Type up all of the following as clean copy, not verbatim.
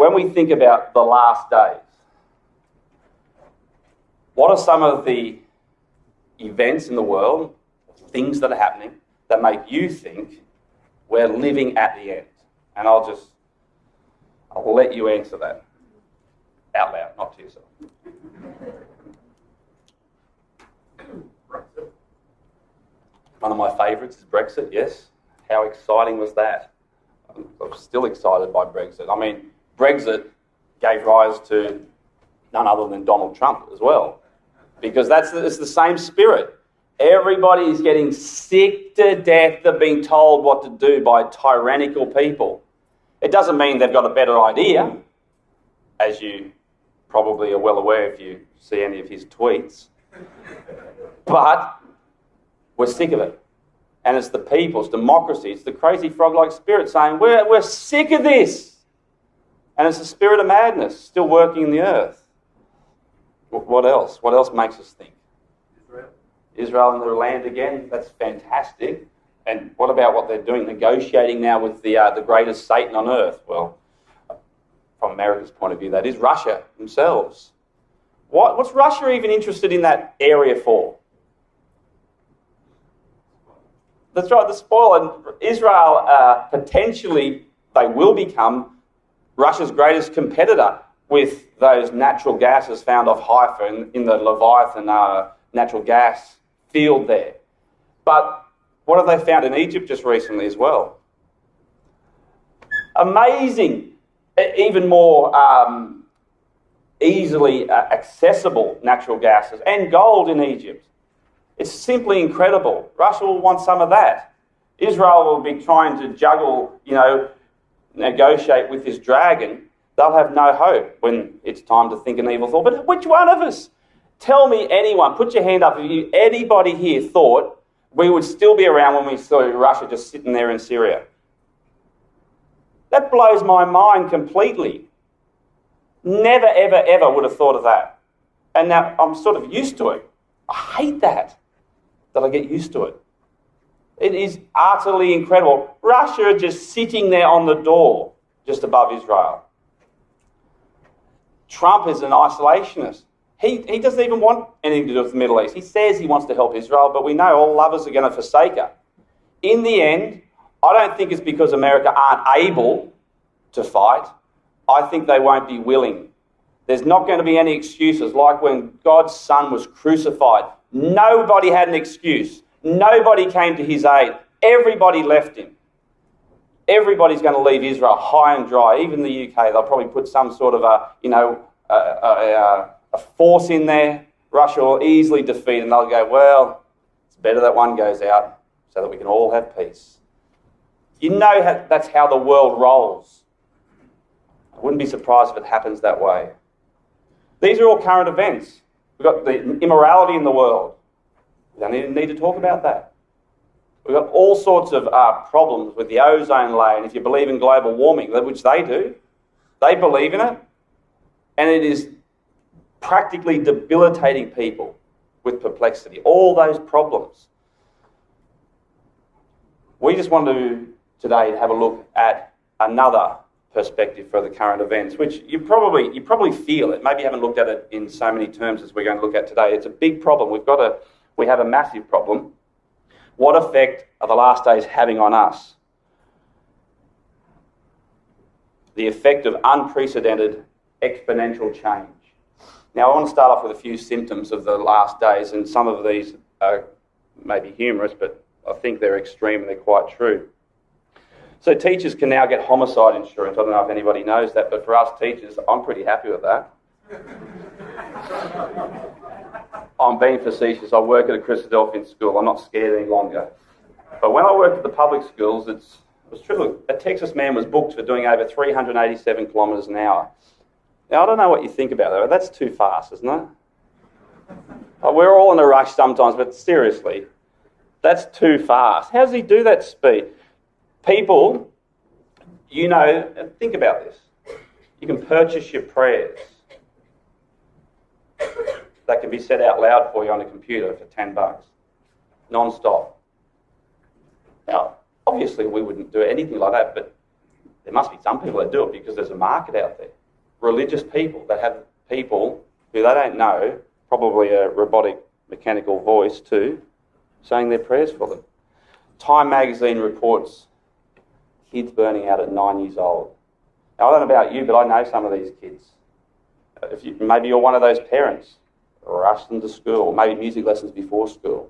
when we think about the last days, what are some of the events in the world, things that are happening, that make you think we're living at the end? And I'll let you answer that out loud, not to yourself. One of my favourites is Brexit, yes. How exciting was that? I'm still excited by Brexit. I mean, Brexit gave rise to none other than Donald Trump as well, because it's the same spirit. Everybody is getting sick to death of being told what to do by tyrannical people. It doesn't mean they've got a better idea, as you probably are well aware if you see any of his tweets. But we're sick of it. And it's the people, it's democracy, it's the crazy frog-like spirit saying, we're sick of this. And it's the spirit of madness still working in the earth. What else? What else makes us think? Israel in their land again, that's fantastic. And what about what they're doing, negotiating now with the greatest Satan on earth? Well, from America's point of view, that is Russia themselves. What's Russia even interested in that area for? That's right, the spoil. And Israel, potentially, they will become Russia's greatest competitor with those natural gases found off Haifa in the Leviathan natural gas field there. But what have they found in Egypt just recently as well? Amazing, even more easily accessible natural gases and gold in Egypt. It's simply incredible. Russia will want some of that. Israel will be trying to juggle, negotiate with this dragon. They'll have no hope when it's time to think an evil thought. But which one of us? Tell me anyone, put your hand up if anybody here thought we would still be around when we saw Russia just sitting there in Syria. That blows my mind completely. Never, ever, ever would have thought of that. And now I'm sort of used to it. I hate that I get used to it. It is utterly incredible. Russia just sitting there on the door, just above Israel. Trump is an isolationist. He doesn't even want anything to do with the Middle East. He says he wants to help Israel, but we know all lovers are going to forsake her. In the end, I don't think it's because America aren't able to fight. I think they won't be willing. There's not going to be any excuses, like when God's Son was crucified. Nobody had an excuse. Nobody came to his aid. Everybody left him. Everybody's going to leave Israel high and dry. Even the UK, they'll probably put some sort of a force in there. Russia will easily defeat, and they'll go, well, it's better that one goes out so that we can all have peace. That's how the world rolls. I wouldn't be surprised if it happens that way. These are all current events. We've got the immorality in the world. We don't even need to talk about that. We've got all sorts of problems with the ozone layer, and if you believe in global warming, which they do, they believe in it, and it is practically debilitating people with perplexity. All those problems. We just want to today have a look at another perspective for the current events, which you probably feel it. Maybe you haven't looked at it in so many terms as we're going to look at today. It's a big problem. We have a massive problem. What effect are the last days having on us? The effect of unprecedented exponential change. Now, I want to start off with a few symptoms of the last days, and some of these are maybe humorous, but I think they're extreme and they're quite true. So teachers can now get homicide insurance. I don't know if anybody knows that, but for us teachers, I'm pretty happy with that. I'm being facetious. I work at a Christadelphian school. I'm not scared any longer. But when I worked at the public schools, it was true. A Texas man was booked for doing over 387 kilometres an hour. Now, I don't know what you think about that, but that's too fast, isn't it? We're all in a rush sometimes, but seriously, that's too fast. How does he do that speed? People, think about this. You can purchase your prayers. That can be said out loud for you on a computer for $10, non-stop. Now, obviously we wouldn't do anything like that, but there must be some people that do it because there's a market out there. religious people that have people who they don't know, probably a robotic mechanical voice too, saying their prayers for them. Time magazine reports kids burning out at 9 years old. Now, I don't know about you, but I know some of these kids. Maybe you're one of those parents, rush them to school, maybe music lessons before school,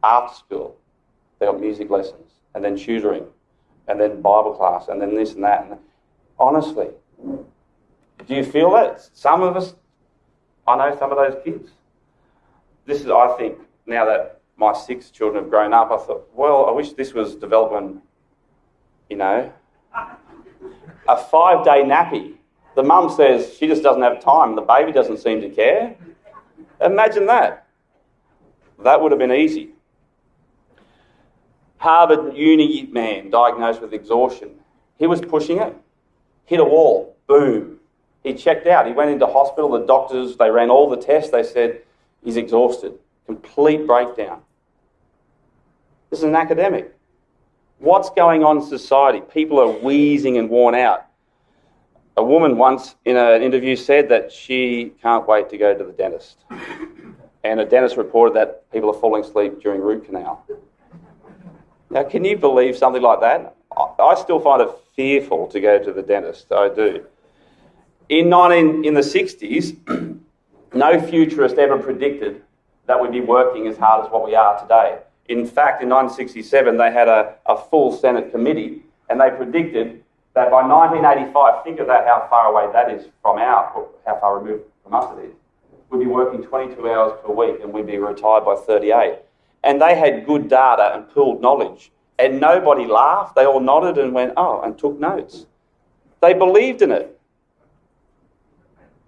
after school, they've got music lessons, and then tutoring, and then Bible class, and then this and that. And honestly, do you feel that? Some of us, I know some of those kids. This is, I think, now that my 6 children have grown up, I thought, well, I wish this was developed when, a 5-day nappy. The mum says she just doesn't have time. The baby doesn't seem to care. Imagine that. That would have been easy. Harvard uni man diagnosed with exhaustion. He was pushing it, hit a wall, boom. He checked out. He went into hospital. The doctors, they ran all the tests. They said he's exhausted. Complete breakdown. This is an academic. What's going on in society? People are wheezing and worn out. A woman once in an interview said that she can't wait to go to the dentist. And a dentist reported that people are falling asleep during root canal. Now, can you believe something like that? I still find it fearful to go to the dentist. I do. In the 60s, no futurist ever predicted that we'd be working as hard as what we are today. In fact, in 1967, they had a full Senate committee, and they predicted that by 1985, think of that, how far away that is from how far removed from us it is, we'd be working 22 hours per week and we'd be retired by 38. And they had good data and pooled knowledge. And nobody laughed. They all nodded and went, oh, and took notes. They believed in it.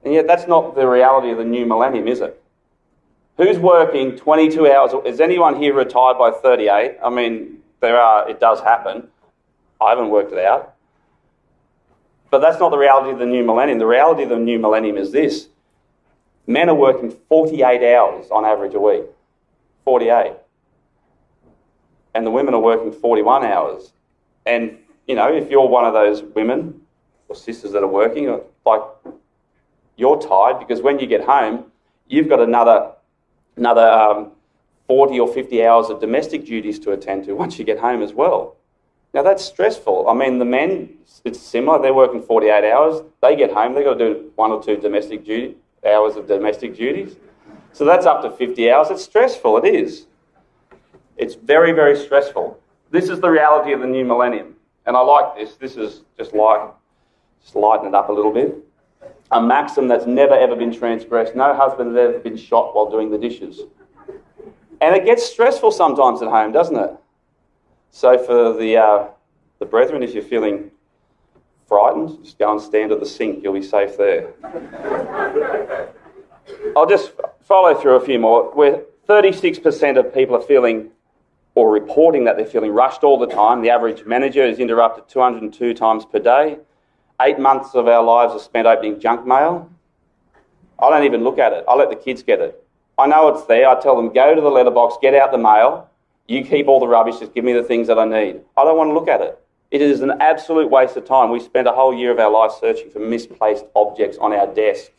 And yet that's not the reality of the new millennium, is it? Who's working 22 hours? Is anyone here retired by 38? I mean, it does happen. I haven't worked it out. But that's not the reality of the new millennium. The reality of the new millennium is this. Men are working 48 hours on average a week. 48. And the women are working 41 hours. And, if you're one of those women or sisters that are working, you're tired because when you get home, you've got another 40 or 50 hours of domestic duties to attend to once you get home as well. Now, that's stressful. I mean, the men, it's similar. They're working 48 hours. They get home, they've got to do 1 or 2 hours of domestic duties. So that's up to 50 hours. It's stressful. It is. It's very, very stressful. This is the reality of the new millennium. And I like this. This is just lighten it up a little bit. A maxim that's never, ever been transgressed. No husband has ever been shot while doing the dishes. And it gets stressful sometimes at home, doesn't it? So for the brethren, if you're feeling frightened, just go and stand at the sink. You'll be safe there. I'll just follow through a few more. Where 36% of people are feeling or reporting that they're feeling rushed all the time. The average manager is interrupted 202 times per day. 8 months of our lives are spent opening junk mail. I don't even look at it. I let the kids get it. I know it's there. I tell them, go to the letterbox, get out the mail. You keep all the rubbish, just give me the things that I need. I don't want to look at it. It is an absolute waste of time. We spent a whole year of our life searching for misplaced objects on our desk.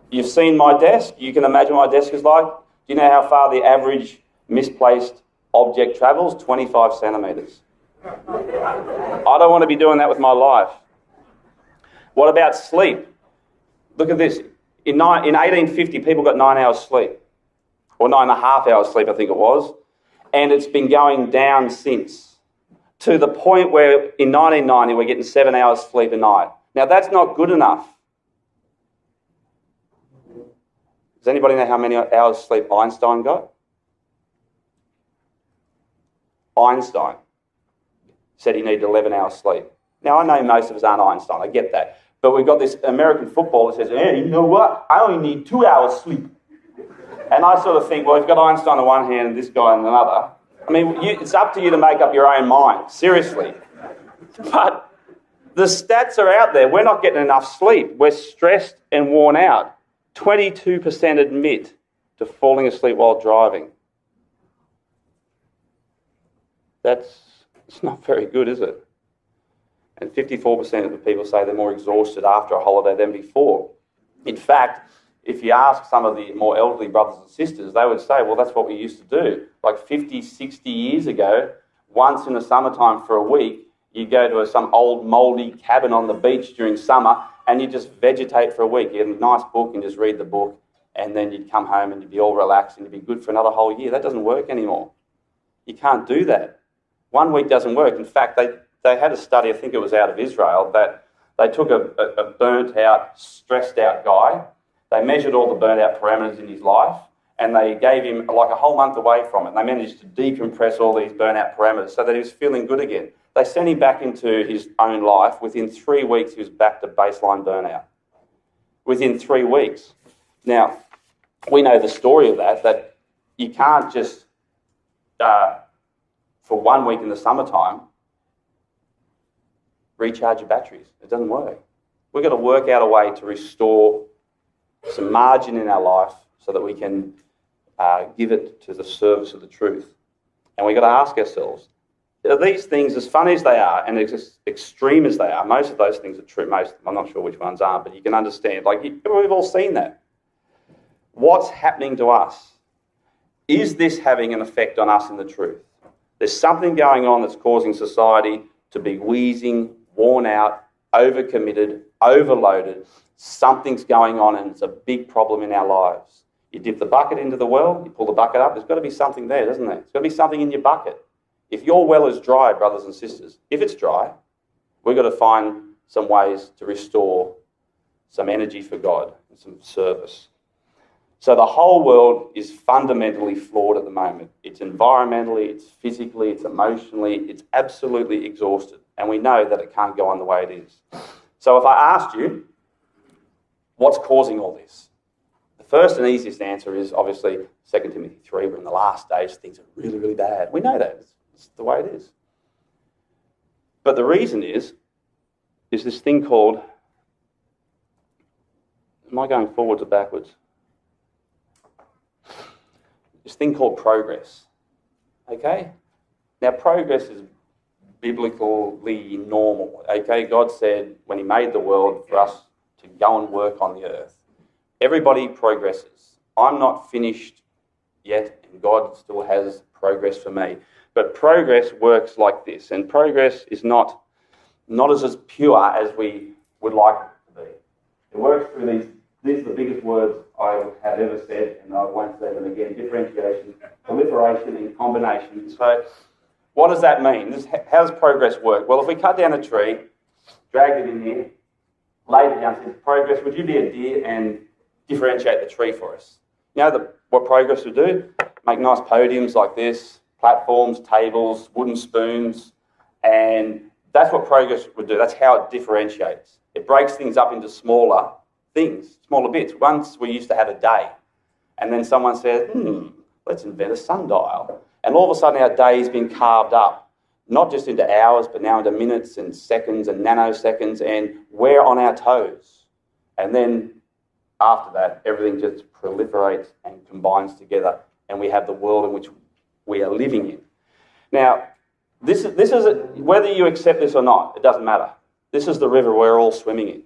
You've seen my desk. You can imagine what my desk is like. Do you know how far the average misplaced object travels? 25 centimetres. I don't want to be doing that with my life. What about sleep? Look at this. In 1850, people got 9 hours sleep. Or 9.5 hours sleep, I think it was. And it's been going down since. To the point where in 1990, we're getting 7 hours sleep a night. Now, that's not good enough. Does anybody know how many hours sleep Einstein got? Einstein said he needed 11 hours sleep. Now, I know most of us aren't Einstein, I get that. But we've got this American footballer that says, hey, you know what? I only need 2 hours sleep. And I sort of think, well, you've got Einstein on one hand and this guy on another. I mean, it's up to you to make up your own mind, seriously. But the stats are out there. We're not getting enough sleep. We're stressed and worn out. 22% admit to falling asleep while driving. It's not very good, is it? And 54% of the people say they're more exhausted after a holiday than before. In fact, if you ask some of the more elderly brothers and sisters, they would say, well, that's what we used to do. Like 50, 60 years ago, once in the summertime for a week, you go to some old mouldy cabin on the beach during summer and you just vegetate for a week. You get a nice book and just read the book, and then you'd come home and you'd be all relaxed and you'd be good for another whole year. That doesn't work anymore. You can't do that. 1 week doesn't work. In fact, they had a study, I think it was out of Israel, that they took a burnt-out, stressed-out guy. They measured all the burnt-out parameters in his life, and they gave him like a whole month away from it. And they managed to decompress all these burnt-out parameters so that he was feeling good again. They sent him back into his own life. Within 3 weeks, he was back to baseline burnout. Within 3 weeks. Now, we know the story of that you can't just, for 1 week in the summertime, recharge your batteries. It doesn't work. We've got to work out a way to restore some margin in our life so that we can give it to the service of the truth. And we've got to ask ourselves, are these things, as funny as they are and as extreme as they are, most of those things are true, I'm not sure which ones aren't, but you can understand, we've all seen that. What's happening to us? Is this having an effect on us in the truth? There's something going on that's causing society to be wheezing, worn out, overcommitted, overloaded. Something's going on and it's a big problem in our lives. You dip the bucket into the well, you pull the bucket up, there's got to be something there, doesn't there? There's got to be something in your bucket. If your well is dry, brothers and sisters, if it's dry, we've got to find some ways to restore some energy for God and some service. So the whole world is fundamentally flawed at the moment. It's environmentally, it's physically, it's emotionally, it's absolutely exhausted. And we know that it can't go on the way it is. So if I asked you, what's causing all this? The first and easiest answer is obviously 2 Timothy 3. We're in the last days, things are really, really bad. We know that. It's the way it is. But the reason is this thing called, am I going forwards or backwards? This thing called progress. Okay? Now, progress is biblically normal. Okay? God said when he made the world for us to go and work on the earth. Everybody progresses. I'm not finished yet, and God still has progress for me. But progress works like this, and progress is not as pure as we would like it to be. It works through these are the biggest words I have ever said, and I won't say them again: differentiation, proliferation, and combination. So what does that mean? How does progress work? Well, if we cut down a tree, drag it in here, laid it down, said, progress, would you be a deer and differentiate the tree for us? You know what progress would do? Make nice podiums like this, platforms, tables, wooden spoons, and that's what progress would do. That's how it differentiates. It breaks things up into smaller things, smaller bits. Once we used to have a day, and then someone said, let's invent a sundial. And all of a sudden our day's been carved up, not just into hours, but now into minutes and seconds and nanoseconds, and we're on our toes. And then after that, everything just proliferates and combines together, and we have the world in which we are living in. Now, this is whether you accept this or not, it doesn't matter. This is the river we're all swimming in.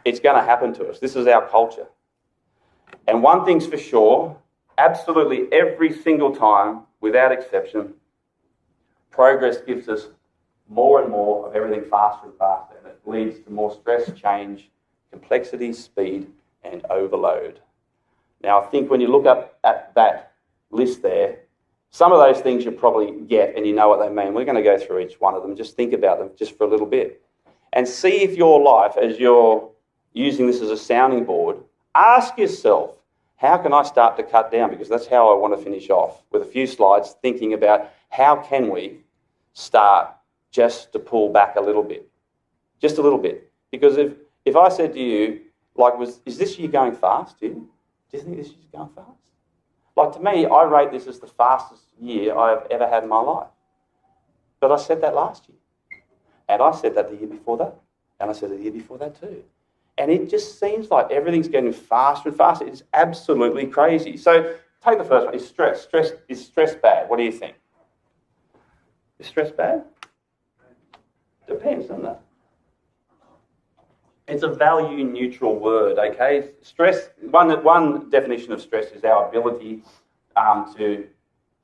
It's going to happen to us. This is our culture. And one thing's for sure, absolutely every single time, without exception, progress gives us more and more of everything faster and faster, and it leads to more stress, change, complexity, speed, and overload. Now, I think when you look up at that list there, some of those things you probably get and you know what they mean. We're going to go through each one of them. Just think about them just for a little bit. And see if your life, as you're using this as a sounding board, ask yourself, how can I start to cut down? Because that's how I want to finish off, with a few slides thinking about how can we start just to pull back a little bit. Just a little bit. Because if I said to you, is this year going fast, Jim? Do you think this year's going fast? Like, to me, I rate this as the fastest year I've ever had in my life. But I said that last year. And I said that the year before that. And I said it the year before that too. And it just seems like everything's getting faster and faster. It's absolutely crazy. So take the first one. Is stress bad? What do you think? Is stress bad? Depends, doesn't it? It's a value-neutral word, okay? Stress, one definition of stress is our ability to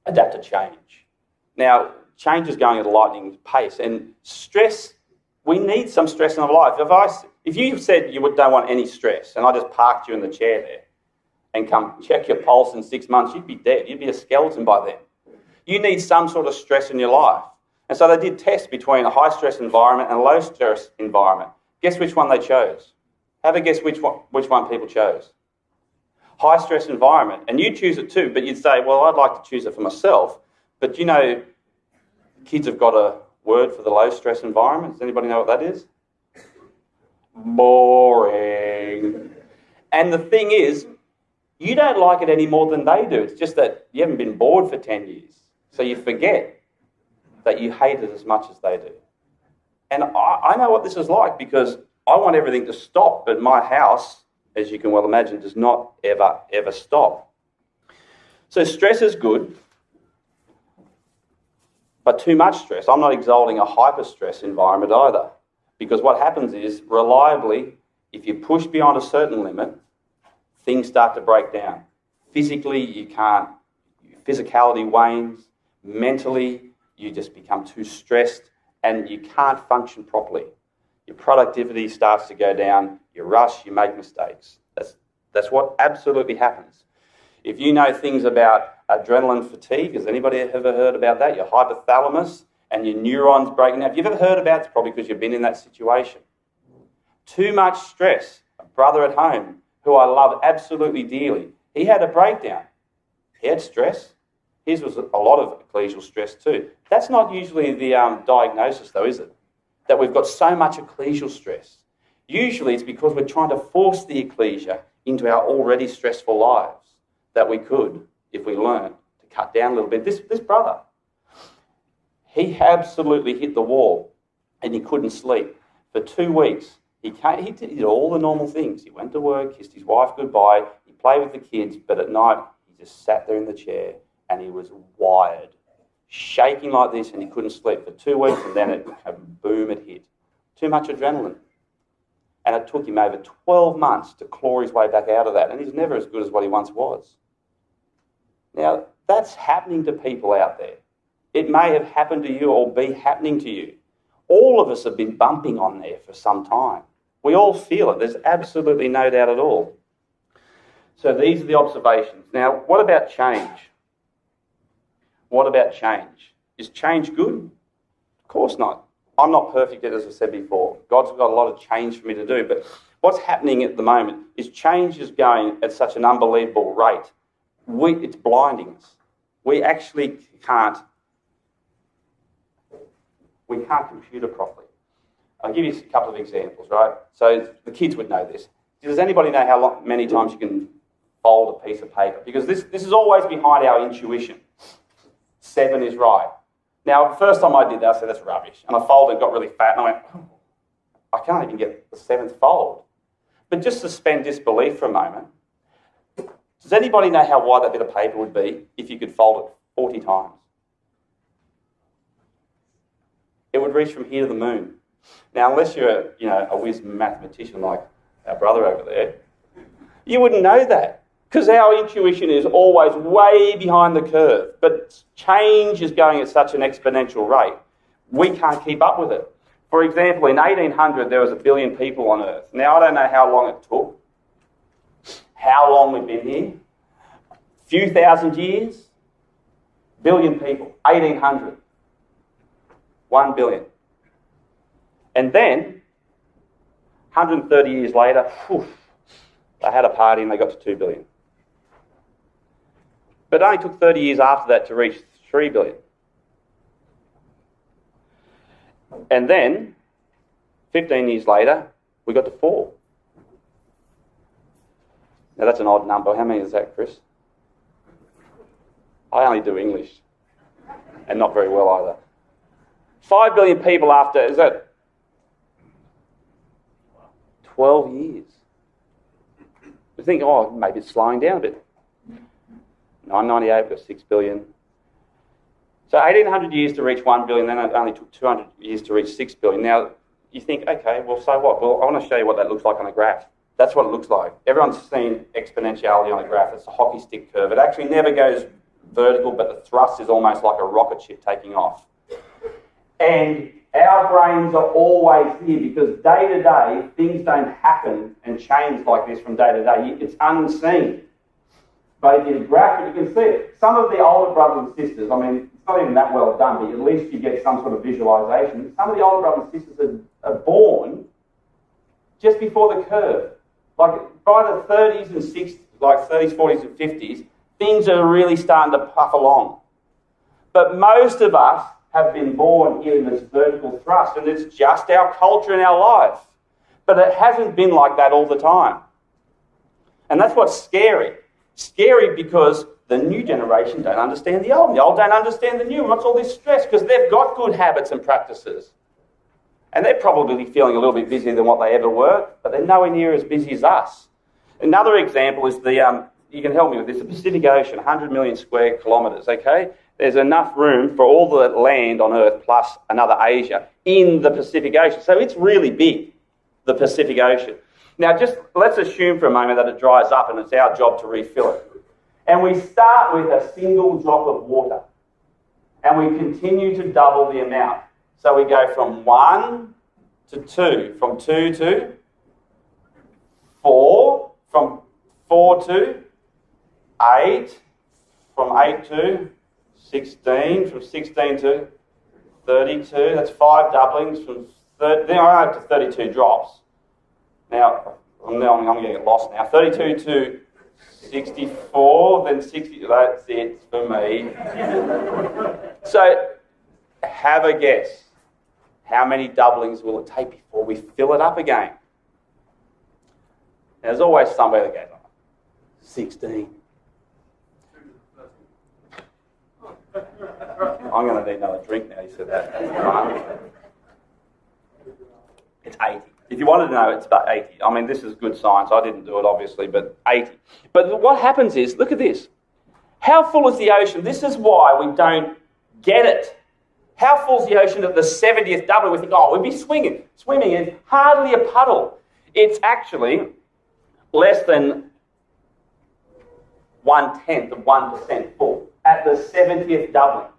adapt to change. Now, change is going at a lightning pace, and stress, we need some stress in our life. If you said you don't want any stress, and I just parked you in the chair there, and come check your pulse in 6 months, you'd be dead. You'd be a skeleton by then. You need some sort of stress in your life. And so they did tests between a high-stress environment and a low-stress environment. Guess which one they chose? Have a guess which one people chose. High-stress environment. And you choose it too, but you'd say, well, I'd like to choose it for myself. But you know, kids have got a word for the low-stress environment. Does anybody know what that is? Boring. And the thing is, you don't like it any more than they do. It's just that you haven't been bored for 10 years. So you forget that you hate it as much as they do. And I know what this is like because I want everything to stop, but my house, as you can well imagine, does not ever stop. So stress is good, but too much stress. I'm not exalting a hyper-stress environment either, because what happens is, reliably, if you push beyond a certain limit, things start to break down. Physically, you can't. Physicality wanes. Mentally, you just become too stressed and you can't function properly. Your productivity starts to go down. You rush, you make mistakes. That's what absolutely happens. If you know things about adrenaline fatigue, has anybody ever heard about that? Your hypothalamus and your neurons breaking down. Have you ever heard about it? It's probably because you've been in that situation. Too much stress. A brother at home who I love absolutely dearly, he had a breakdown. He had stress. His was a lot of ecclesial stress too. That's not usually the diagnosis though, is it? That we've got so much ecclesial stress. Usually it's because we're trying to force the ecclesia into our already stressful lives that we could, if we learned, to cut down a little bit. This brother, he absolutely hit the wall and he couldn't sleep. For 2 weeks, he did all the normal things. He went to work, kissed his wife goodbye, he played with the kids, but at night he just sat there in the chair and he was wired, shaking like this, and he couldn't sleep for 2 weeks, and then it hit. Too much adrenaline. And it took him over 12 months to claw his way back out of that, and he's never as good as what he once was. Now, that's happening to people out there. It may have happened to you or be happening to you. All of us have been bumping on there for some time. We all feel it. There's absolutely no doubt at all. So these are the observations. Now, what about change? What about change? Is change good? Of course not. I'm not perfect, as I said before. God's got a lot of change for me to do, but what's happening at the moment is change is going at such an unbelievable rate. It's blinding us. We actually can't compute it properly. I'll give you a couple of examples, right? So the kids would know this. Does anybody know many times you can fold a piece of paper? Because this is always behind our intuition. 7 is right. Now, the first time I did that, I said, that's rubbish. And I folded, got really fat, and I went, oh, I can't even get the 7th fold. But just suspend disbelief for a moment. Does anybody know how wide that bit of paper would be if you could fold it 40 times? It would reach from here to the moon. Now, unless you're a whiz mathematician like our brother over there, you wouldn't know that. Because our intuition is always way behind the curve. But change is going at such an exponential rate, we can't keep up with it. For example, in 1800, there was 1 billion people on Earth. Now, I don't know how long it took, how long we've been here. Few thousand years, billion people, 1800. 1 billion. And then, 130 years later, they had a party and they got to 2 billion. But it only took 30 years after that to reach 3 billion. And then, 15 years later, we got to 4. Now that's an odd number. How many is that, Chris? I only do English, and not very well either. 5 billion people after, is that 12 years? We think, maybe it's slowing down a bit. 998, we've got 6 billion. So 1,800 years to reach 1 billion, then it only took 200 years to reach 6 billion. Now, you think, okay, well, so what? Well, I want to show you what that looks like on a graph. That's what it looks like. Everyone's seen exponentiality on a graph. It's a hockey stick curve. It actually never goes vertical, but the thrust is almost like a rocket ship taking off. And our brains are always here because day to day, things don't happen and change like this from day to day. It's unseen. But if you graph it, you can see it. Some of the older brothers and sisters, I mean, it's not even that well done, but at least you get some sort of visualisation. Some of the older brothers and sisters are born just before the curve. Like by the 30s and 60s, like 30s, 40s and 50s, things are really starting to puff along. But most of us have been born here in this vertical thrust, and it's just our culture and our life. But it hasn't been like that all the time. And that's what's scary. Scary because the new generation don't understand the old don't understand the new. What's all this stress? Because they've got good habits and practices. And they're probably feeling a little bit busier than what they ever were, but they're nowhere near as busy as us. Another example is you can help me with this, the Pacific Ocean, 100 million square kilometres, okay? There's enough room for all the land on Earth plus another Asia in the Pacific Ocean. So it's really big, the Pacific Ocean. Now, just let's assume for a moment that it dries up and it's our job to refill it. And we start with a single drop of water. And we continue to double the amount. So we go from 1 to 2, from 2 to 4, from 4 to 8, from 8 to 16, from 16 to 32. That's 5 doublings. From then I up to 32 drops. Now, I'm getting lost now. 32 to 64, then 60. That's it for me. So, have a guess. How many doublings will it take before we fill it up again? There's always somebody that goes, 16. I'm going to need another drink now, you said that. It's 80. If you wanted to know, it's about 80. I mean, this is good science. I didn't do it, obviously, but 80. But what happens is, look at this. How full is the ocean? This is why we don't get it. How full is the ocean at the 70th double? We think, oh, we'd be swinging. Swimming is hardly a puddle. It's actually less than 1/10 of 1% full at the 70th doubling.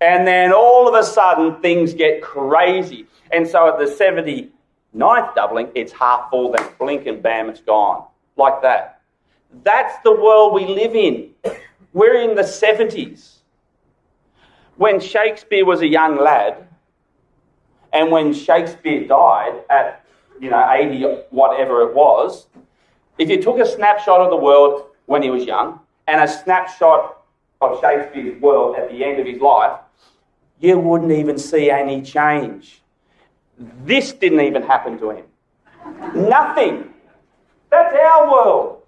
And then all of a sudden, things get crazy. And so at the 79th doubling, it's half full, then blink and bam, it's gone. Like that. That's the world we live in. We're in the 70s. When Shakespeare was a young lad, and when Shakespeare died at, 80, whatever it was, if you took a snapshot of the world when he was young, and a snapshot of Shakespeare's world at the end of his life, you wouldn't even see any change. This didn't even happen to him. Nothing. That's our world.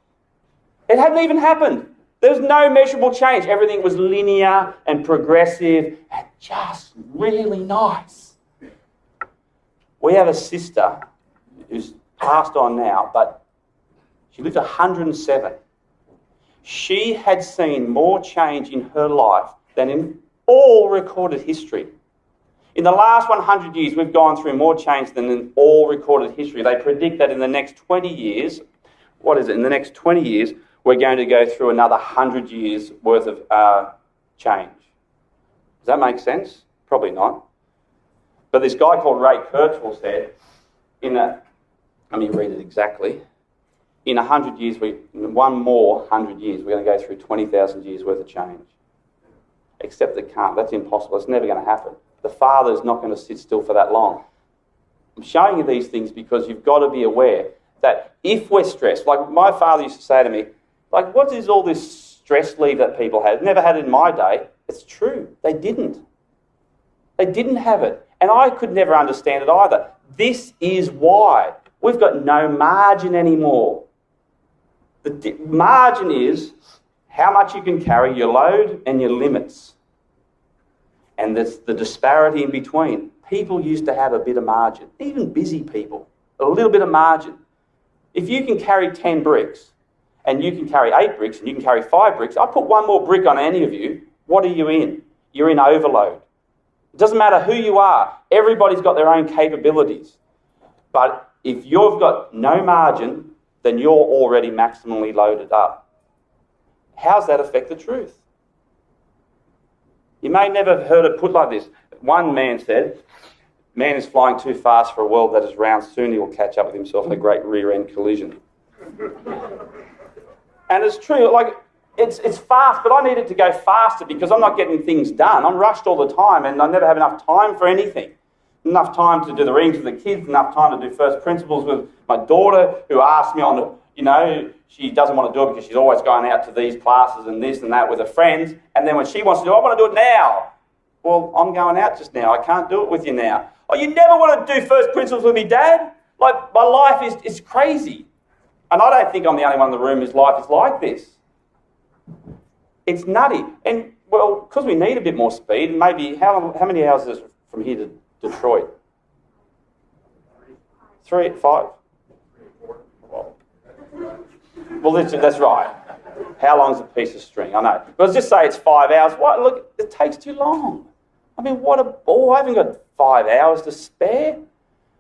It hadn't even happened. There was no measurable change. Everything was linear and progressive and just really nice. We have a sister who's passed on now, but she lived 107. She had seen more change in her life than in all recorded history. In the last 100 years, we've gone through more change than in all recorded history. They predict that in the next 20 years, in the next 20 years, we're going to go through another 100 years worth of change. Does that make sense? Probably not. But this guy called Ray Kurzweil said, let me read it exactly. In 100 years, one more 100 years, we're going to go through 20,000 years worth of change. Except it can't. That's impossible. It's never going to happen. The Father's not going to sit still for that long. I'm showing you these things because you've got to be aware that if we're stressed, like my father used to say to me, like, what is all this stress leave that people had? Never had it in my day. It's true. They didn't. They didn't have it. And I could never understand it either. This is why. We've got no margin anymore. The margin is how much you can carry, your load and your limits. And there's the disparity in between. People used to have a bit of margin, even busy people, a little bit of margin. If you can carry 10 bricks and you can carry 8 bricks and you can carry 5 bricks, I put one more brick on any of you, what are you in? You're in overload. It doesn't matter who you are. Everybody's got their own capabilities. But if you've got no margin, then you're already maximally loaded up. How's that affect the truth? You may never have heard it put like this. One man said, man is flying too fast for a world that is round. Soon he will catch up with himself in a great rear-end collision. And it's true, like, it's fast, but I need it to go faster because I'm not getting things done. I'm rushed all the time and I never have enough time for anything. Enough time to do the readings with the kids, enough time to do first principles with my daughter who asked me on, she doesn't want to do it because she's always going out to these classes and this and that with her friends. And then when she wants to do it, I want to do it now. Well, I'm going out just now. I can't do it with you now. Oh, you never want to do first principles with me, Dad? Like, my life is crazy. And I don't think I'm the only one in the room whose life is like this. It's nutty. And, well, because we need a bit more speed, maybe, how many hours is it from here to Detroit? 3, 5? Well, that's right. How long's a piece of string? I know. But let's just say it's 5 hours. What? Look, it takes too long. I mean, what a bore. I haven't got 5 hours to spare.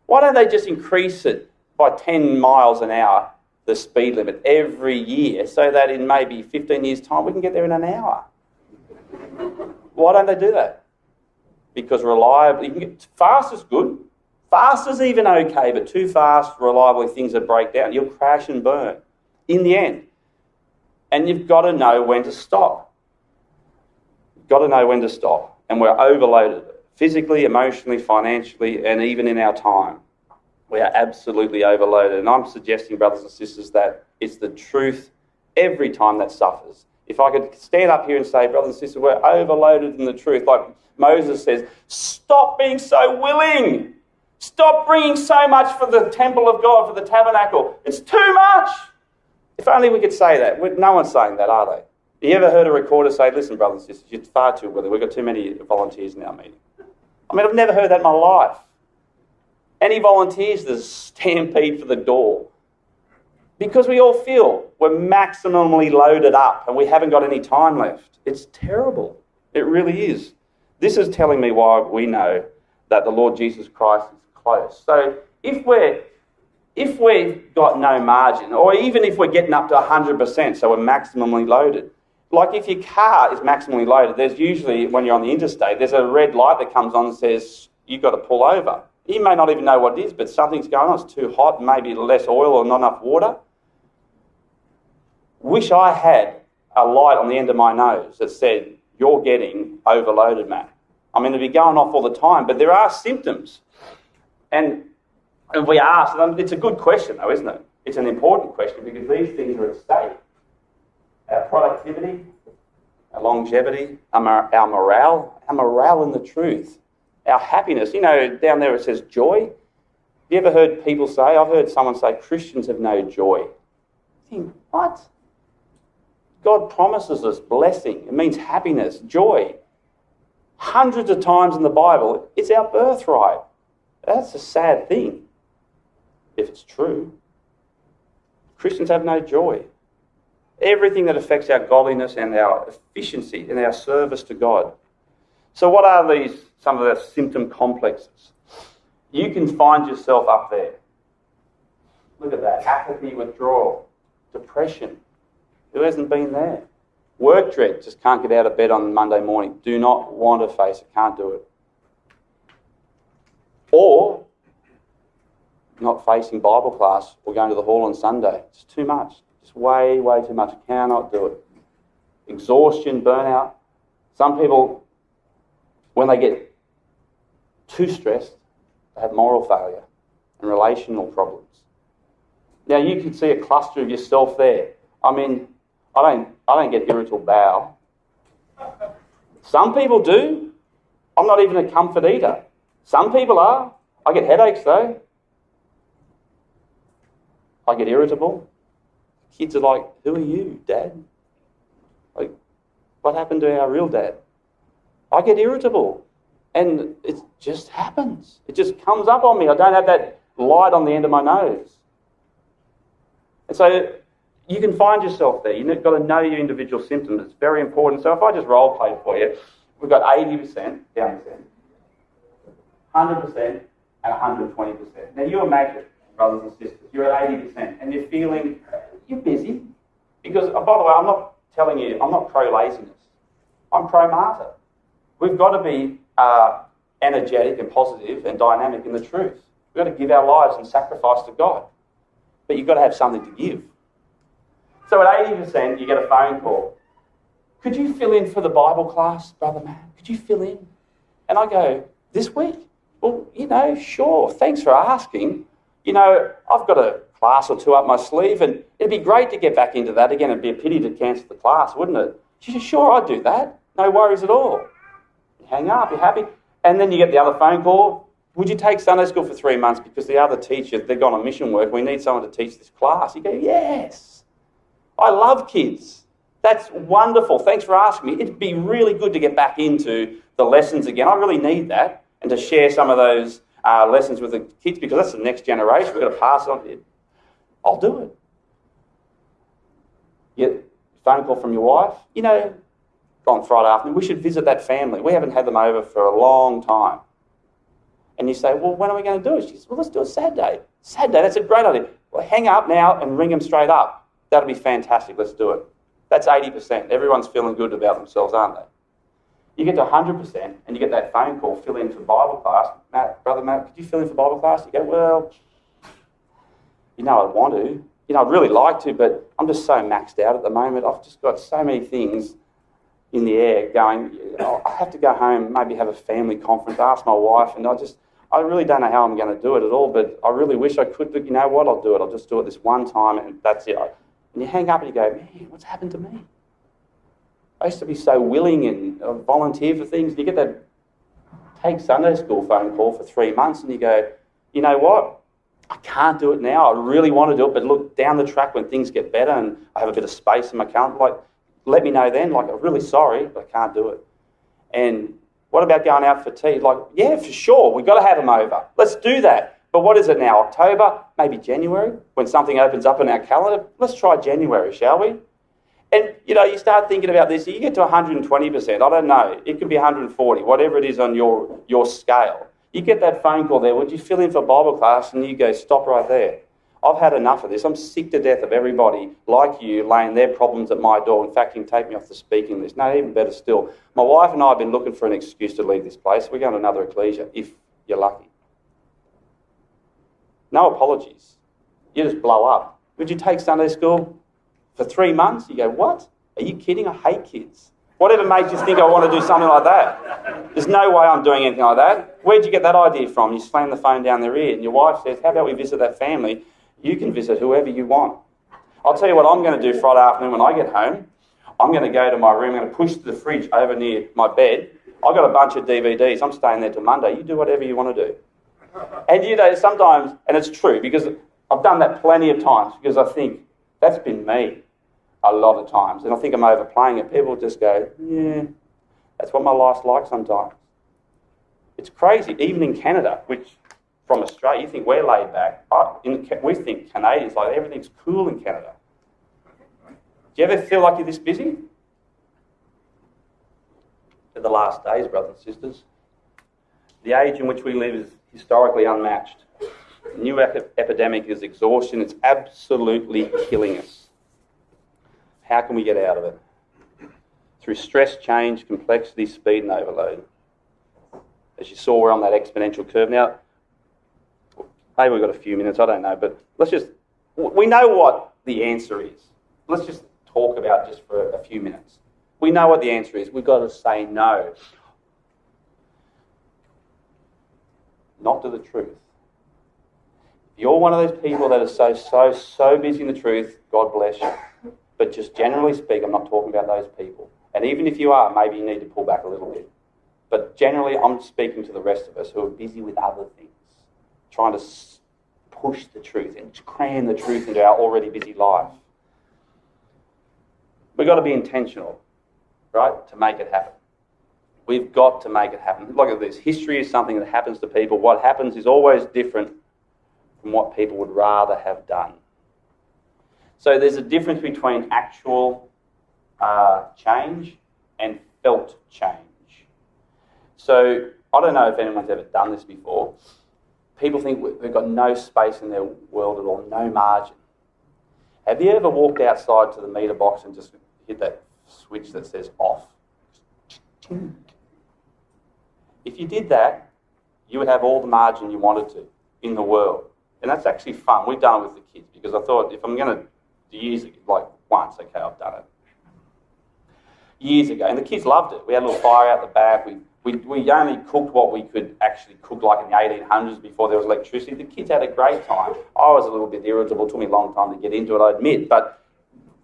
Why don't they just increase it by 10 miles an hour, the speed limit, every year, so that in maybe 15 years' time we can get there in an hour? Why don't they do that? Because reliably, fast is good. Fast is even okay, but too fast, reliably, things that break down. You'll crash and burn in the end. And you've got to know when to stop. You've got to know when to stop. And we're overloaded, physically, emotionally, financially, and even in our time. We are absolutely overloaded. And I'm suggesting, brothers and sisters, that it's the truth every time that suffers. If I could stand up here and say, brothers and sisters, we're overloaded in the truth, like Moses says, stop being so willing. Stop bringing so much for the temple of God, for the tabernacle. It's too much. If only we could say that. No one's saying that, are they? You ever heard a recorder say, listen, brothers and sisters, you're far too willing. We've got too many volunteers in our meeting. I mean, I've never heard that in my life. Any volunteers, there's a stampede for the door. Because we all feel we're maximally loaded up and we haven't got any time left. It's terrible. It really is. This is telling me why we know that the Lord Jesus Christ is close. So if we've got no margin, or even if we're getting up to 100%, so we're maximally loaded, like if your car is maximally loaded, there's usually, when you're on the interstate, there's a red light that comes on and says, you've got to pull over. You may not even know what it is, but something's going on. It's too hot, maybe less oil or not enough water. Wish I had a light on the end of my nose that said, you're getting overloaded, Matt. I mean, it'd be going off all the time, but there are symptoms. And we ask, it's a good question though, isn't it? It's an important question because these things are at stake. Our productivity, our longevity, our morale in the truth, our happiness. You know, down there it says joy. Have you ever heard people say, I've heard someone say, Christians have no joy. You think, what? God promises us blessing. It means happiness, joy. Hundreds of times in the Bible, it's our birthright. That's a sad thing, if it's true. Christians have no joy. Everything that affects our godliness and our efficiency and our service to God. So what are some of the symptom complexes? You can find yourself up there. Look at that. Apathy, withdrawal, depression. Who hasn't been there? Work dread, just can't get out of bed on Monday morning. Do not want to face it, can't do it. Or not facing Bible class or going to the hall on Sunday. It's too much. It's way, way too much. Cannot do it. Exhaustion, burnout. Some people, when they get too stressed, they have moral failure and relational problems. Now you can see a cluster of yourself there. I mean, I don't get irritable bowel. Some people do. I'm not even a comfort eater. Some people are. I get headaches though. I get irritable. Kids are like, who are you, Dad? Like, what happened to our real dad? I get irritable. And it just happens. It just comes up on me. I don't have that light on the end of my nose. And so you can find yourself there. You've got to know your individual symptoms. It's very important. So if I just role play for you, We've got 80% down this end, 100% and 120%. Now you imagine, brothers and sisters, you're at 80% and you're feeling, you're busy. Because, by the way, I'm not telling you, I'm not pro-laziness. I'm pro-martyr. We've got to be energetic and positive and dynamic in the truth. We've got to give our lives and sacrifice to God. But you've got to have something to give. So at 80%, you get a phone call. Could you fill in for the Bible class, Brother Matt? Could you fill in? And I go, this week? Well, sure, thanks for asking. I've got a class or two up my sleeve, and it'd be great to get back into that again. It'd be a pity to cancel the class, wouldn't it? She said, sure, I'd do that. No worries at all. You hang up, you're happy. And then you get the other phone call. Would you take Sunday school for 3 months because the other teacher, they've gone on mission work, we need someone to teach this class? You go, yes. I love kids. That's wonderful. Thanks for asking me. It'd be really good to get back into the lessons again. I really need that. And to share some of those lessons with the kids, because that's the next generation. We've got to pass it on. I'll do it. You get a phone call from your wife. On Friday afternoon, we should visit that family. We haven't had them over for a long time. And you say, well, when are we going to do it? She says, well, let's do it Saturday. Saturday, that's a great idea. Well, hang up now and ring them straight up. That'll be fantastic. Let's do it. That's 80%. Everyone's feeling good about themselves, aren't they? You get to 100% and you get that phone call, fill in for Bible class. Brother Matt, could you fill in for Bible class? You go, well, I'd want to. I'd really like to, but I'm just so maxed out at the moment. I've just got so many things in the air going, I have to go home, maybe have a family conference, ask my wife, and I really don't know how I'm going to do it at all, but I really wish I could, but you know what, I'll do it. I'll just do it this one time, and that's it. And you hang up and you go, man, what's happened to me? I used to be so willing and volunteer for things, and you get that take Sunday school phone call for 3 months, and you go, you know what, I can't do it now. I really want to do it, but look, down the track when things get better and I have a bit of space in my calendar, let me know then, I'm really sorry, but I can't do it. And what about going out for tea? Yeah, for sure, we've got to have them over. Let's do that. But what is it now, October? Maybe January? When something opens up in our calendar? Let's try January, shall we? And, you start thinking about this, you get to 120%, I don't know, it could be 140, whatever it is on your scale. You get that phone call there, would you fill in for Bible class? And you go, stop right there. I've had enough of this. I'm sick to death of everybody like you laying their problems at my door. In fact, you can take me off the speaking list. No, even better still. My wife and I have been looking for an excuse to leave this place. We're going to another ecclesia, if you're lucky. No apologies. You just blow up. Would you take Sunday school for 3 months? You go, what? Are you kidding? I hate kids. Whatever made you think I want to do something like that? There's no way I'm doing anything like that. Where'd you get that idea from? You slam the phone down their ear and your wife says, how about we visit that family? You can visit whoever you want. I'll tell you what I'm going to do Friday afternoon when I get home. I'm going to go to my room, I'm going to push the fridge over near my bed. I've got a bunch of DVDs. I'm staying there till Monday. You do whatever you want to do. And sometimes, and it's true, because I've done that plenty of times, because I think that's been me a lot of times. And I think I'm overplaying it. People just go, yeah, that's what my life's like sometimes. It's crazy. Even in Canada, which from Australia, you think we're laid back. We think Canadians, everything's cool in Canada. Do you ever feel like you're this busy? In the last days, brothers and sisters, the age in which we live is historically unmatched. The new epidemic is exhaustion. It's absolutely killing us. How can we get out of it? Through stress, change, complexity, speed and overload. As you saw, we're on that exponential curve now. Maybe we've got a few minutes, I don't know, but we know what the answer is. Let's just talk about just for a few minutes. We know what the answer is. We've got to say no. Not to the truth. If you're one of those people that are so busy in the truth, God bless you. But just generally speak, I'm not talking about those people. And even if you are, maybe you need to pull back a little bit. But generally, I'm speaking to the rest of us who are busy with other things, trying to push the truth and cram the truth into our already busy life. We've got to be intentional, right, to make it happen. We've got to make it happen. Look at this. History is something that happens to people. What happens is always different from what people would rather have done. So there's a difference between actual change and felt change. So I don't know if anyone's ever done this before. People think we've got no space in their world at all, no margin. Have you ever walked outside to the meter box and just hit that switch that says off? If you did that, you would have all the margin you wanted to in the world. And that's actually fun. We've done it with the kids because I thought if I'm going to use it, like once, okay, I've done it. Years ago, and the kids loved it. We had a little fire out the back. We only cooked what we could actually cook, like in the 1800s before there was electricity. The kids had a great time. I was a little bit irritable. It took me a long time to get into it, I admit. But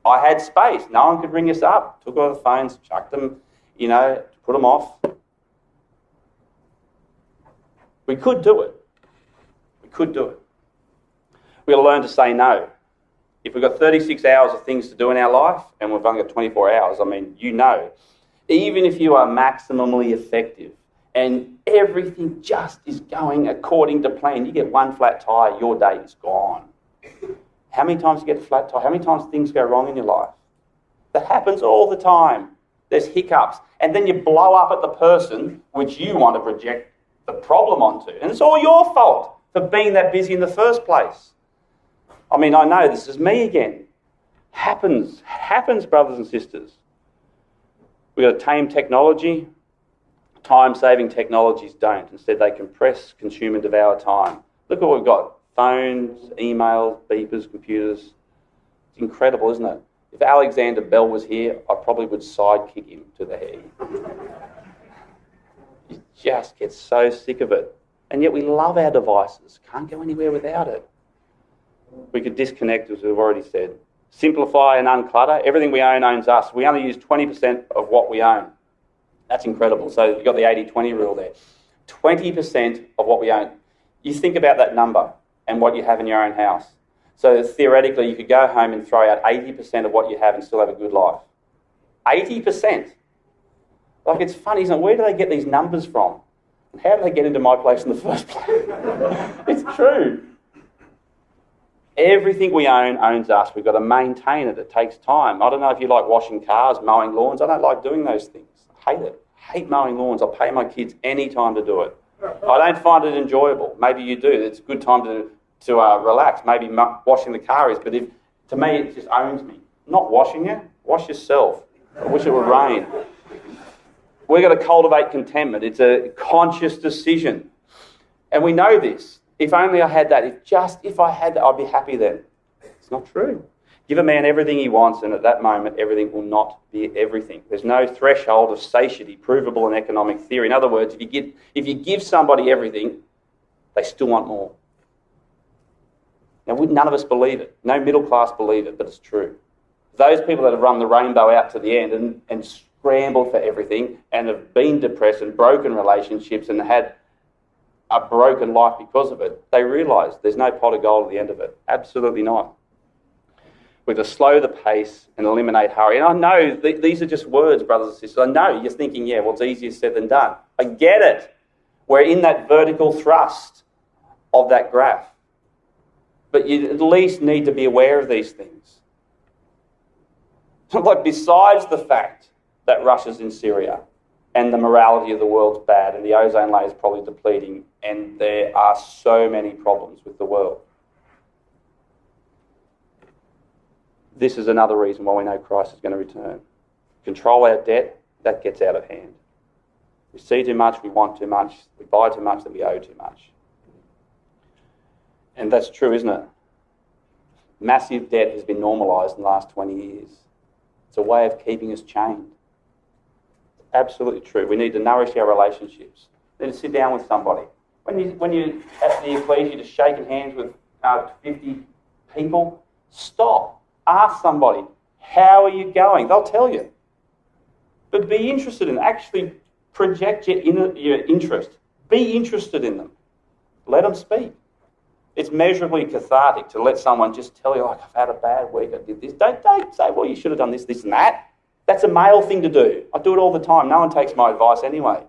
I had space. No one could ring us up. Took all the phones, chucked them, put them off. We could do it. We could do it. We've got to learn to say no. If we've got 36 hours of things to do in our life and we've only got 24 hours, even if you are maximally effective and everything just is going according to plan, you get one flat tyre, your day is gone. How many times do you get a flat tyre? How many times things go wrong in your life? That happens all the time. There's hiccups. And then you blow up at the person which you want to project the problem onto. And it's all your fault for being that busy in the first place. I know this is me again. Happens, brothers and sisters. We've got to tame technology. Time-saving technologies don't. Instead, they compress, consume and devour time. Look what we've got. Phones, emails, beepers, computers. It's incredible, isn't it? If Alexander Bell was here, I probably would sidekick him to the head. You just get so sick of it. And yet we love our devices. Can't go anywhere without it. We could disconnect, as we've already said. Simplify and unclutter. Everything we own owns us. We only use 20% of what we own. That's incredible. So you've got the 80-20 rule there. 20% of what we own. You think about that number and what you have in your own house. So theoretically, you could go home and throw out 80% of what you have and still have a good life. 80%. Like, it's funny, isn't it? Where do they get these numbers from? And how do they get into my place in the first place? It's true. Everything we own owns us. We've got to maintain it. It takes time. I don't know if you like washing cars, mowing lawns. I don't like doing those things. I hate it. I hate mowing lawns. I'll pay my kids any time to do it. I don't find it enjoyable. Maybe you do. It's a good time to relax. Maybe washing the car is. But to me, it just owns me. Not washing it. Wash yourself. I wish it would rain. We've got to cultivate contentment. It's a conscious decision. And we know this. If only I had that. If I had that, I'd be happy then. It's not true. Give a man everything he wants, and at that moment, everything will not be everything. There's no threshold of satiety provable in economic theory. In other words, if you give somebody everything, they still want more. Now, none of us believe it. No middle class believe it, but it's true. Those people that have run the rainbow out to the end and scrambled for everything and have been depressed and broken relationships and had a broken life because of it, they realise there's no pot of gold at the end of it. Absolutely not. We've got to slow the pace and eliminate hurry. And I know these are just words, brothers and sisters. I know you're thinking, yeah, well, it's easier said than done. I get it. We're in that vertical thrust of that graph. But you at least need to be aware of these things. Like, besides the fact that Russia's in Syria and the morality of the world's bad and the ozone layer is probably depleting and there are so many problems with the world, this is another reason why we know Christ is going to return. Control our debt, that gets out of hand. We see too much, we want too much, we buy too much, then we owe too much. And that's true, isn't it? Massive debt has been normalised in the last 20 years. It's a way of keeping us chained. It's absolutely true. We need to nourish our relationships. We need to sit down with somebody. When you're at the ecclesia, just shaking hands with 50 people, stop. Ask somebody, how are you going? They'll tell you. But be interested in it. Actually project your interest. Be interested in them. Let them speak. It's measurably cathartic to let someone just tell you, like, I've had a bad week, I did this. Don't say, well, you should have done this, this and that. That's a male thing to do. I do it all the time. No one takes my advice anyway.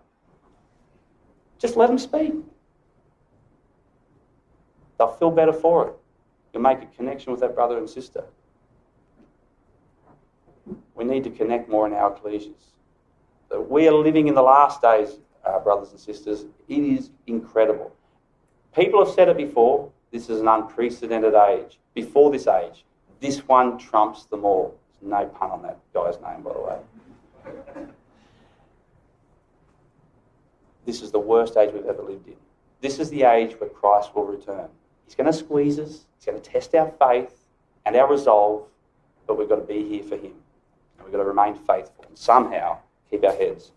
Just let them speak. They'll feel better for it. You'll make a connection with that brother and sister. We need to connect more in our ecclesias. So we are living in the last days brothers and sisters. It is incredible. People have said it before, this is an unprecedented age. Before this age, this one trumps them all. There's no pun on that guy's name, by the way. This is the worst age we've ever lived in. This is the age where Christ will return. He's going to squeeze us, he's going to test our faith and our resolve, but we've got to be here for him. And we've got to remain faithful and somehow keep our heads